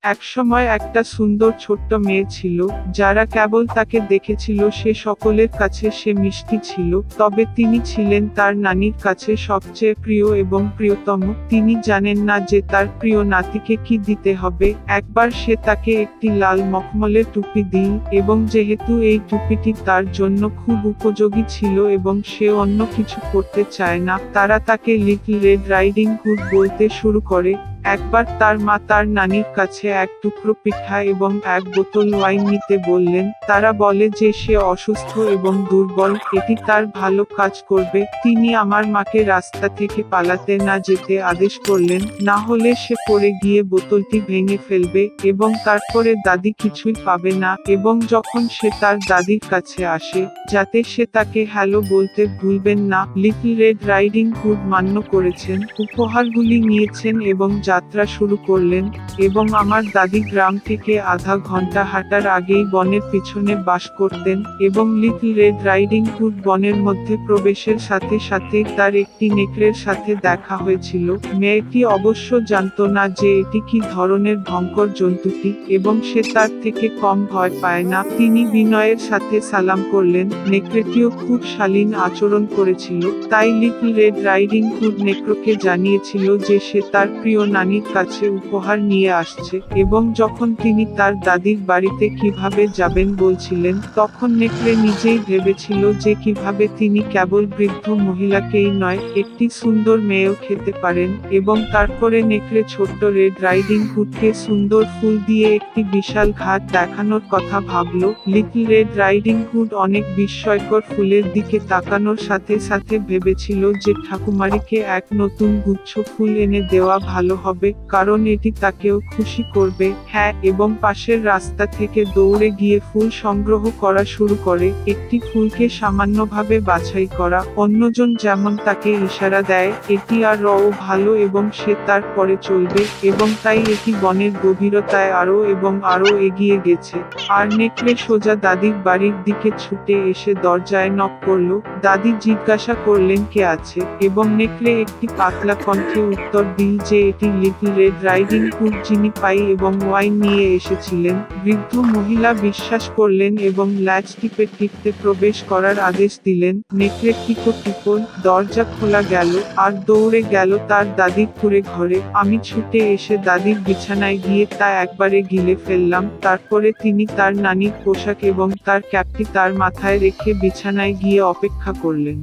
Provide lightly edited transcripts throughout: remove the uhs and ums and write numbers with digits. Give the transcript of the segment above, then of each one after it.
একসময় একটা সুন্দর ছোট্ট মেয়ে ছিল, যারা কেবল তাকে দেখেছিল সে সকলের কাছে সে মিষ্টি ছিল, তবে তিনি ছিলেন তার নানির কাছে সবচেয়ে প্রিয় এবং প্রিয়তম। তিনি জানেন না যে তার প্রিয় নাতিকে কি দিতে হবে। একবার সে তাকে একটি লাল মখমলের টুপি দিল, এবং যেহেতু এই টুপিটি তার জন্য খুব উপযোগী ছিল এবং সে অন্য কিছু করতে চায় না, তারা তাকে লিটল রেড রাইডিং হুড বলতে শুরু করে। একবার তার মা তার নানির কাছে এক টুকরো পিঠা এবং এক বোতল ওয়াইন নিতে বললেন। তারা বলে যে সে অসুস্থ এবং দুর্বল, এটি তার ভালো কাজ করবে। তিনি আমার মাকে রাস্তা থেকে পালাতে না যেতে আদেশ করলেন, না হলে সে পড়ে গিয়ে বোতলটি ভেঙে ফেলবে এবং তারপরে দাদি কিছুই পাবে না। এবং যখন সে তার দাদির কাছে আসে, যাতে সে তাকে হ্যালো বলতে ভুলবেন না, লিটল রেড রাইডিং হুড মান্য করেছেন, উপহারগুলি নিয়েছেন এবং যাত্রা শুরু করলেন। এবং আমার দাদি গ্রাম থেকে আধা ঘন্টা হাঁটার আগেই বনের পিছনে বাস করতেন, এবং লিটল রেড রাইডিং হুড বনের মধ্যে প্রবেশের সাথে সাথে তার একটি নেকড়ের সাথে দেখা হয়েছিল। মেয়েটি অবশ্য জানত না যে এটি কি ধরনের ভয়ঙ্কর জন্তুটি, এবং সে তার থেকে কম ভয় পায় না। তিনি বিনয়ের সাথে সালাম করলেন। নেকড়েটিও খুব শালীন আচরণ করেছিল, তাই লিটল রেড রাইডিং হুড নেকড়েকে জানিয়েছিল যে সে তার প্রিয় নানির কাছে উপহার নিয়ে আসছে। এবং যখন তিনি তার দাদির বাড়িতে কিভাবে যাবেন বলছিলেন, তখন নেকড়ে নিজেই ভেবেছিল যে কিভাবে তিনি কেবল বৃদ্ধ মহিলাকেই নয়, একটি সুন্দর মেয়েও খেতে পারেন। এবং তারপরে নেকড়ে ছোট্ট রেড রাইডিং হুডকে সুন্দর ফুল দিয়ে একটি বিশাল ঘাট দেখানোর কথা ভাবল। লিটল রেড রাইডিং হুড অনেক বিস্ময়কর ফুলের দিকে তাকানোর সাথে সাথে ভেবেছিল যে ঠাকুমারিকে এক নতুন গুচ্ছ ফুল এনে দেওয়া ভালো হবে, কারণ এটি তাকেও খুশি করবে। হ্যাঁ, এবং পাশের রাস্তা থেকে দৌড়ে গিয়ে ফুল সংগ্রহ করা শুরু করে, একটি ফুলকে সামান্যভাবে বাছাই করা। অন্যজন যেমন তাকে ইশারা দেয়, এটি আরও ভালো এবং সে তার পরে চলবে, এবং তাই এটি বনের গভীরতায় আরও এবং আরও এগিয়ে গেছে। আর নেকড়ে সোজা দাদির বাড়ির দিকে ছুটে এসে দরজায় নক করল। দাদি জিজ্ঞাসা করলেন কে আছে, এবং নেকড়ে একটি পাতলা কণ্ঠে উত্তর দিল যে এটি লিটল রেড রাইডিং হুড, যিনি পাই এবং ওয়াইন নিয়ে এসেছিলেন। বৃদ্ধ মহিলা বিশ্বাস করলেন এবং ল্যাচ টিপে টিপতে প্রবেশ করার আদেশ দিলেন। নেকড়ে টিপো দরজা খোলা গেল, আর দৌড়ে গেল তার দাদির কুঁড়ে ঘরে। আমি ছুটে এসে দাদির বিছানায় গিয়ে তা একবারে গিলে ফেললাম। তারপরে তিনি তার নানির পোশাক এবং তার ক্যাপটি তার মাথায় রেখে বিছানায় গিয়ে অপেক্ষা করলেন।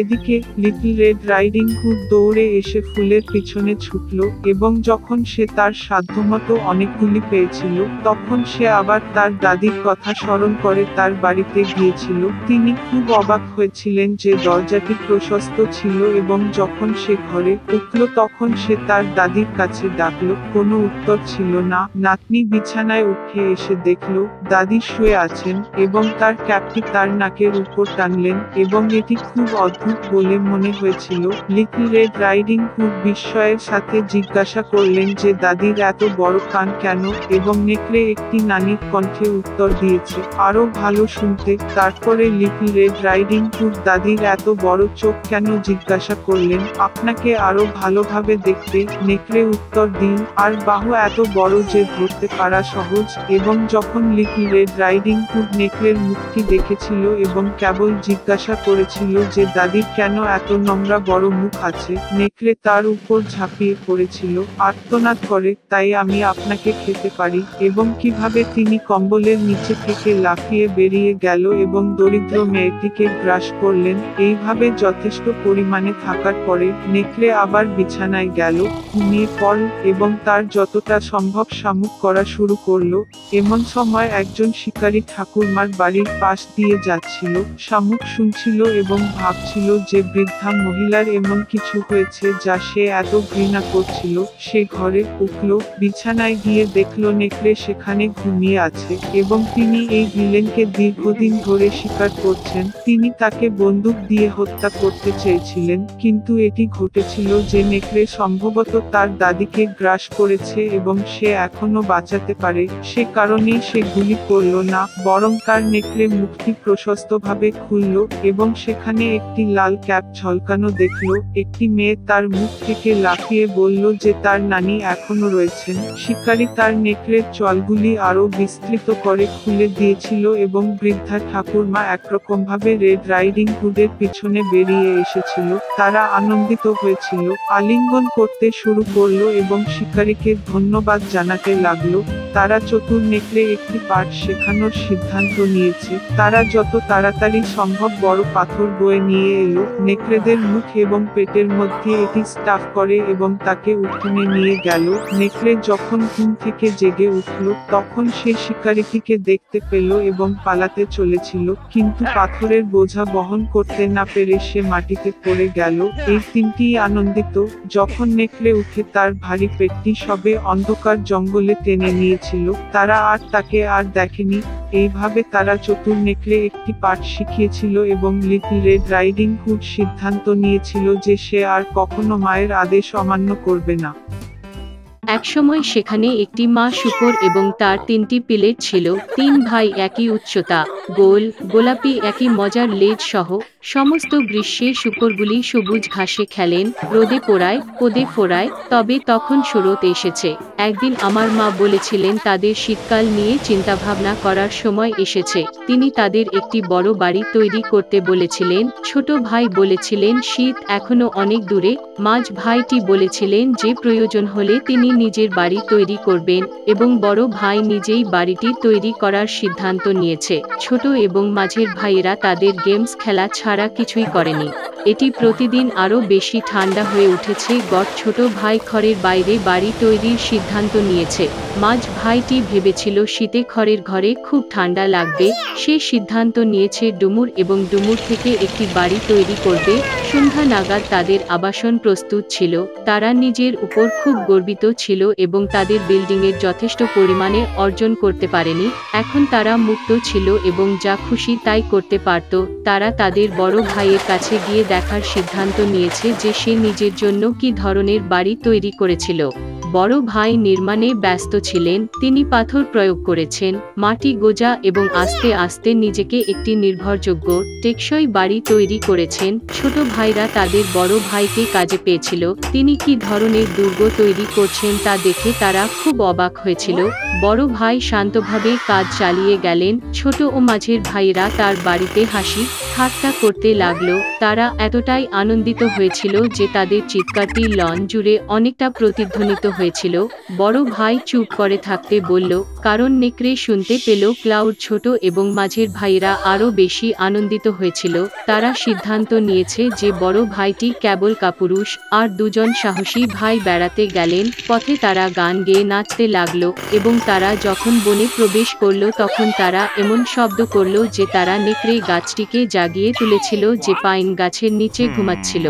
এদিকে লিটল রেড রাইডিং হুড দৌড়ে এসে ফুলের পিছনে ছুটল, এবং যখন সে তার সাধ্যমতো অনেকগুলি পেয়েছিল, তখন সে আবার তার দাদির কথা স্মরণ করে তার বাড়িতে গিয়েছিল। তিনি খুব অবাক হয়েছিলেন যে দরজাটি প্রশস্ত ছিল, এবং যখন সে ঘরে উঠল তখন সে তার দাদির কাছে ডাকল, কোনো উত্তর ছিল না। নাতনি বিছানায় উঠে এসে দেখল দাদি শুয়ে আছেন, এবং তার ক্যাপটি তার নাকের উপর টানলেন, এবং এটি খুব অদ্ভুত বলে মনে হয়েছিল। লিটল রেড রাইডিং হুড বিস্ময়ের সাথে জিজ্ঞাসা করলেন যে দাদির এত বড় কান কেন, এবং নেকড়ে একটি নানির কণ্ঠে উত্তর দিয়েছে, আরো ভালো শুনতে। তারপরে লিটল রেড রাইডিং হুড দাদির এত বড় চোখ কেন জিজ্ঞাসা করলেন। আপনাকে আরো ভালোভাবে দেখতে, নেকড়ে উত্তর দিল, আর বাহু এত বড় যে ধরতে পারা সহজ। এবং যখন লিটল রেড রাইডিং হুড নেকড়ের মুখটি দেখেছিল এবং কেবল জিজ্ঞাসা করেছিল যে দাদির কেন এত নোংরা বড় মুখ আছে, নেকড়ে তার উপর ঝাঁপিয়ে পড়েছিল, আর্তনাদ করে, তাই আমি আপনাকে খেতে পারি। এবং কিভাবে তিনি কম্বলের নিচে থেকে লাফিয়ে বেরিয়ে গেল এবং দরিদ্র মেয়েটিকে গ্রাস করলেন। এইভাবে যথেষ্ট পরিমাণে থাকার পরে নেকড়ে আবার বিছানায় গেল, ঘুমিয়ে পড়ল এবং তার যতটা সম্ভব শামুক করা শুরু করলো। এমন সময় একজন শিকারী ঠাকুরমার বাড়ির পাশ দিয়ে যাচ্ছিল। শামুক শুনছিল এবং ভাবছিল যে বৃদ্ধা মহিলার এমন কিছু হয়েছে যা সে এত ঘৃণা করছিল। সে ঘরে উঠল, বিছানায় গিয়ে দেখল নেকড়ে সেখানে ঘুমিয়ে আছে, এবং তিনি এই ভিলেনকে দীর্ঘদিন ধরে শিকার করছেন। তিনি তাকে বন্দুক দিয়ে হত্যা করতে চেয়েছিলেন, কিন্তু এটি ঘটেছিল যে নেকড়ে সম্ভবত তার দাদিকে গ্রাস করেছে এবং সে এখনো বাঁচাতে পারে। সে কারণেই সে গুলি করল না, বরং তার নেকড়ে মুখটি প্রশস্তভাবে খুলল এবং সেখানে একটি লাল ক্যাপ ঝলকানো দেখলো। একটি মেয়ে তার মুখ থেকে লাফিয়ে বলল যে তার নানি এখনো রয়েছেন। শিকারী তার নেকড়ের চলগুলি আরো বিস্তৃত করে খুলে দিয়েছিল এবং বৃদ্ধা ঠাকুরমা একরকমভাবে রেড রাইডিং হুডের পিছনে বেরিয়ে এসেছিল। তারা আনন্দিত হয়েছিল, আলিঙ্গন করতে শুরু করলো এবং শিকারীকে ধন্যবাদ জানাতে লাগলো। তারা চতুর নেকড়ে একটি পাঠ শেখানোর সিদ্ধান্ত নিয়েছে। তারা যত তাড়াতাড়ি সম্ভব বড় পাথর বয়ে নিয়ে এলো, নেকড়েদের মুখ এবং পেটের মধ্যে এটি স্টাফ করে এবং তাকে উঠোনে নিয়ে গেল। নেকড়ে যখন ঘুম থেকে জেগে উঠল তখন সে শিকারীটিকে দেখতে পেল এবং পালাতে চলেছিল, কিন্তু পাথরের বোঝা বহন করতে না পেরে সে মাটিতে পড়ে গেল। এই তিনটিই আনন্দিত যখন নেকড়ে উঠে তার ভারী পেটটি সবে অন্ধকার জঙ্গলে টেনে নিয়েছিল। তারা আর তাকে আর দেখেনি। এইভাবে তারা চতুর নেকড়ে একটি পাঠ শিখিয়েছিল এবং লিটল রেড রাইডিং হুড সিদ্ধান্ত নিয়েছিল যে সে আর কখনো মায়ের আদেশ অমান্য করবে না। একসময় সেখানে একটি মা শূকর এবং তার 3টি পিলেট ছিল। 3 ভাই একই উচ্চতা, গোল গোলাপি একই মজার লেজ সহ। সমস্ত গ্রীষ্মে শূকরগুলি সবুজ ঘাসে খেলেন, রোদে পোড়ায়, পদে ফোড়ায়। তবে তখন শরৎ এসেছে। একদিন আমার মা বলেছিলেন তাদের শীতকাল নিয়ে চিন্তাভাবনা করার সময় এসেছে। তিনি তাদের একটি বড় বাড়ি তৈরি করতে বলেছিলেন। ছোট ভাই বলেছিলেন শীত এখনো অনেক দূরে। মাঝ ভাইটি বলেছিলেন যে প্রয়োজন হলে তিনি নিজের বাড়ি তৈরি করবেন এবং বড় ভাই নিজেই বাড়িটি তৈরি করার সিদ্ধান্ত নিয়েছে। ছোট এবং মাঝের ভাইয়েরা তাদের গেমস খেলা ছাড়া কিছুই করেনি। এটি প্রতিদিন আরও বেশি ঠান্ডা হয়ে উঠেছে। ছোট ভাই ঘরের বাইরে বাড়ি তৈরির সিদ্ধান্ত নিয়েছে। মাঝ ভাইটি ভেবেছিল শীতে খড়ের ঘরে খুব ঠান্ডা লাগবে। সে সিদ্ধান্ত নিয়েছে ডুমুর এবং ডুমুর থেকে একটি বাড়ি তৈরি করবে। সন্ধ্যা নাগাদ তাদের আবাসন প্রস্তুত ছিল। তারা নিজের উপর খুব গর্বিত ছিল এবং তাদের বিল্ডিংয়ের যথেষ্ট পরিমাণে অর্জন করতে পারেনি। এখন তারা মুক্ত ছিল এবং যা খুশি তাই করতে পারত। তারা তাদের বড় ভাইয়ের কাছে গিয়ে দেখার সিদ্ধান্ত নিয়েছে যে সে নিজের জন্য কী ধরনের বাড়ি তৈরি করেছিল। বড় ভাই নির্মাণে ব্যস্ত ছিলেন। তিনি পাথর প্রয়োগ করেছেন, মাটি গোজা এবং আস্তে আস্তে নিজেকে একটি নির্ভরযোগ্য, টেকসই বাড়ি তৈরি করেছেন। ছোট ভাইরা তাদের বড় ভাইকে কাজে পেয়েছিল। তিনি কী ধরনের দুর্গ তৈরি করছেন তা দেখে তারা খুব অবাক হয়েছিল। বড় ভাই শান্তভাবে কাজ চালিয়ে গেলেন। ছোট ও মাঝের ভাইরা তার বাড়িতে হাসি ঠাট্টা করতে লাগলো। তারা এতটাই আনন্দিত হয়েছিল যে তাদের চিৎকারটি লন জুড়ে অনেকটা প্রতিধ্বনিত হয়েছিল। বড় ভাই চুপ করে থাকতে বলল, কারণ নেকড়ে শুনতে পেল। ক্লাউড ছোট এবং মাঝের ভাইরা আরও বেশি আনন্দিত হয়েছিল। তারা সিদ্ধান্ত নিয়েছে যে বড় ভাইটি কেবল কাপুরুষ আর দুজন সাহসী ভাই বেড়াতে গেলেন। পথে তারা গান গেয়ে নাচতে লাগলো এবং তারা যখন বনে প্রবেশ করল তখন তারা এমন শব্দ করল যে তারা নেকড়ে গাছটিকে জাগিয়ে তুলেছিল যে পাইন গাছের নিচে ঘুমাচ্ছিল।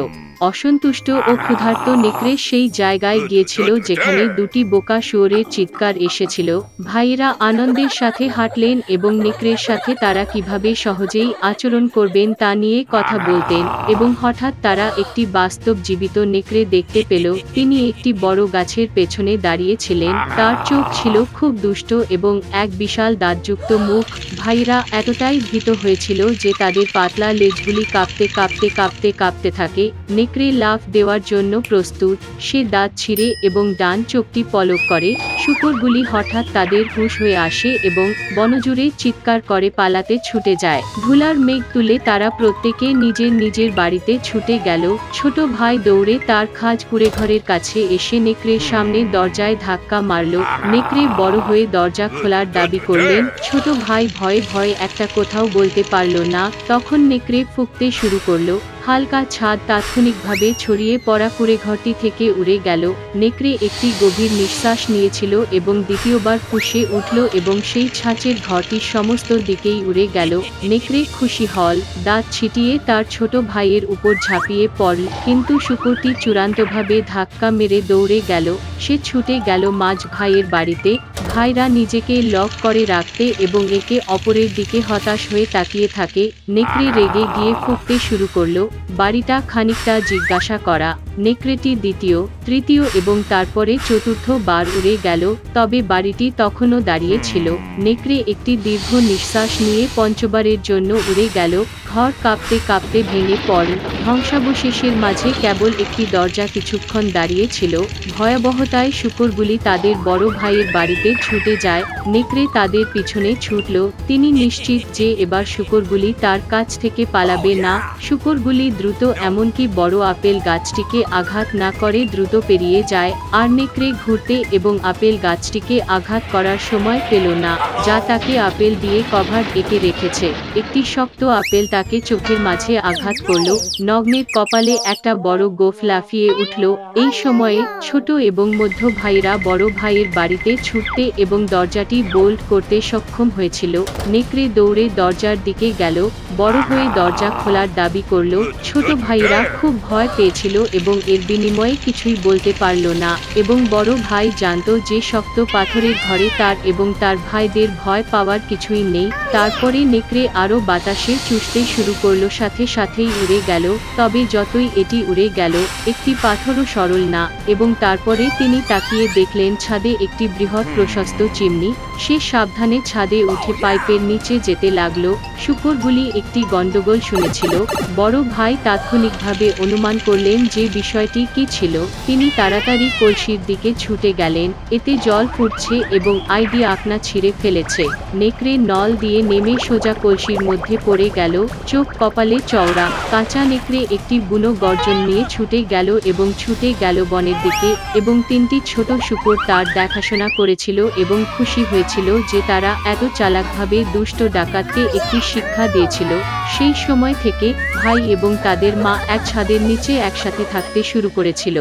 অসন্তুষ্ট ও ক্ষুধার্ত নেকড়ে সেই জায়গায় গিয়েছিল যেখানে দুটি বোকা শুয়োরের চিৎকার এসেছিল। ভাইয়েরা আনন্দের সাথে হাঁটলেন এবং নেকড়ের সাথে তারা কিভাবে সহজেই আচরণ করবেন তা নিয়ে কথা বলতেন এবং হঠাৎ তারা একটি বাস্তব জীবিত নেকড়ে দেখতে পেল। তিনি একটি বড় গাছের পেছনে দাঁড়িয়ে ছিলেন। তার চোখ ছিল খুব দুষ্ট এবং এক বিশাল দাঁতযুক্ত মুখ। ভাইয়েরা এতটাই ভীত হয়েছিল যে তাদের পাতলা লেজগুলি কাঁপতে কাঁপতে কাঁপতে কাঁপতে থাকে। নেকড়ে লাফ দেওয়ার জন্য প্রস্তুত। সে দাঁত ছিঁড়ে এবং ডান চোখটি পলক করে। শূকরগুলি হঠাৎ তাদের হুঁশ হয়ে আসে এবং বনজুড়ে চিৎকার করে পালাতে ছুটে যায়। ধুলার মেঘ তুলে তারা প্রত্যেকে নিজের নিজের বাড়িতে ছুটে গেল। ছোট ভাই দৌড়ে তার খাঁজ কুড়ে ঘরের কাছে এসে নেকড়ের সামনে দরজায় ধাক্কা মারল। নেকড়ে বড় হয়ে দরজা খোলার দাবি করলেন। ছোট ভাই ভয়ে ভয়ে একটা কোথাও বলতে পারল না। তখন নেকড়ে ফুঁকতে শুরু করলো। হালকা ছাদ তাৎক্ষণিকভাবে ছড়িয়ে পড়া কুড়ে ঘরটি থেকে উড়ে গেল। নেকড়ে একটি গভীর নিঃশ্বাস নিয়েছিল এবং দ্বিতীয়বার ফুঁসে উঠল এবং সেই ছাঁচের ঘরটির সমস্ত দিকেই উড়ে গেল। নেকড়ে খুশি হল, দাঁত ছিটিয়ে তার ছোট ভাইয়ের উপর ঝাঁপিয়ে পড়ল, কিন্তু শূকরটি চূড়ান্তভাবে ধাক্কা মেরে দৌড়ে গেল। সে ছুটে গেল মাঝ ভাইয়ের বাড়িতে। ভাইরা নিজেকে লক করে রাখতে এবং একে অপরের দিকে হতাশ হয়ে তাকিয়ে থাকে। নেকড়ে রেগে গিয়ে ফুঁকতে শুরু করলো। বাড়িটা খানিকটা জিজ্ঞাসা করা নেকড়েটি দ্বিতীয়, তৃতীয় এবং তারপরে চতুর্থ বার উড়ে গেল, তবে বাড়িটি তখনও দাঁড়িয়ে ছিল। নেকড়ে একটি দীর্ঘ নিঃশ্বাস নিয়ে পঞ্চবারের জন্য উড়ে গেল। ঘর কাঁপতে কাঁপতে ভেঙে পড়ল। ধ্বংসাবশেষের মাঝে কেবল একটি দরজা কিছুক্ষণ দাঁড়িয়ে ছিল। ভয়াবহতায় শূকরগুলি তাদের বড় ভাইয়ের বাড়িতে ছুটে যায়। নেকড়ে তাদের পিছনে ছুটল। তিনি নিশ্চিত যে এবার শূকরগুলি তার কাছ থেকে পালাবে না। শূকরগুলি দ্রুত, এমনকি বড় আপেল গাছটিকে আঘাত না করে দ্রুত পেরিয়ে যায়, আর নেকড়ে ঘুরতে এবং আপেল গাছটিকে আঘাত করার সময় পেল না, যা তাকে আপেল দিয়ে কভার এঁকে রেখেছে। একটি শক্ত আপেল তাকে চোখের মাঝে আঘাত করল। নগ্নের কপালে একটা বড় গোঁফ লাফিয়ে উঠল। এই সময়ে ছোট এবং মধ্য ভাইরা বড় ভাইয়ের বাড়িতে ছুটতে এবং দরজাটি বোল্ট করতে সক্ষম হয়েছিল। নেকড়ে দৌড়ে দরজার দিকে গেল, বড় হয়ে দরজা খোলার দাবি করল। ছোট ভাইরা খুব ভয় পেয়েছিল এবং এর বিনিময়ে কিছুই বলতে পারল না, এবং বড় ভাই জানত যে শক্ত পাথরের ঘরে তার এবং তার ভাইদের ভয় পাওয়ার কিছুই নেই। তারপরে নেকড়ে আরও বাতাসে চুষতে শুরু করল, সাথে সাথেই উড়ে গেল। তবে যতই এটি উড়ে গেল, একটি পাথরও সরল না, এবং তারপরে তিনি তাকিয়ে দেখলেন ছাদে একটি বৃহৎ প্রশস্ত চিমনি। সে সাবধানে ছাদে উঠে পাইপের নিচে যেতে লাগল। শূকরগুলি একটি গন্ডগোল শুনেছিল। বড় ভাই তাৎক্ষণিকভাবে অনুমান করলেন যে বিষয়টি কী ছিল। তিনি তাড়াতাড়ি কলসির দিকে ছুটে গেলেন। এতে জল ফুটছে এবং আইডি আকনা ছিঁড়ে ফেলেছে। নেকড়ে নল দিয়ে নেমে সোজা কলসির মধ্যে পড়ে গেল, চোখ কপালে চওড়া। কাঁচা নেকড়ে একটি বুনো গর্জন নিয়ে ছুটে গেল এবং ছুটে গেল বনের দিকে, এবং তিনটি ছোট শূকর তার দেখাশোনা করেছিল এবং খুশি হয়েছিল যে তারা এত চালাকভাবে দুষ্ট ডাকাতকে একটি শিক্ষা দিয়েছিল। সেই সময় থেকে ভাই এবং তাদের মা এক ছাদের নিচে একসাথে থাকতে শুরু করেছিল।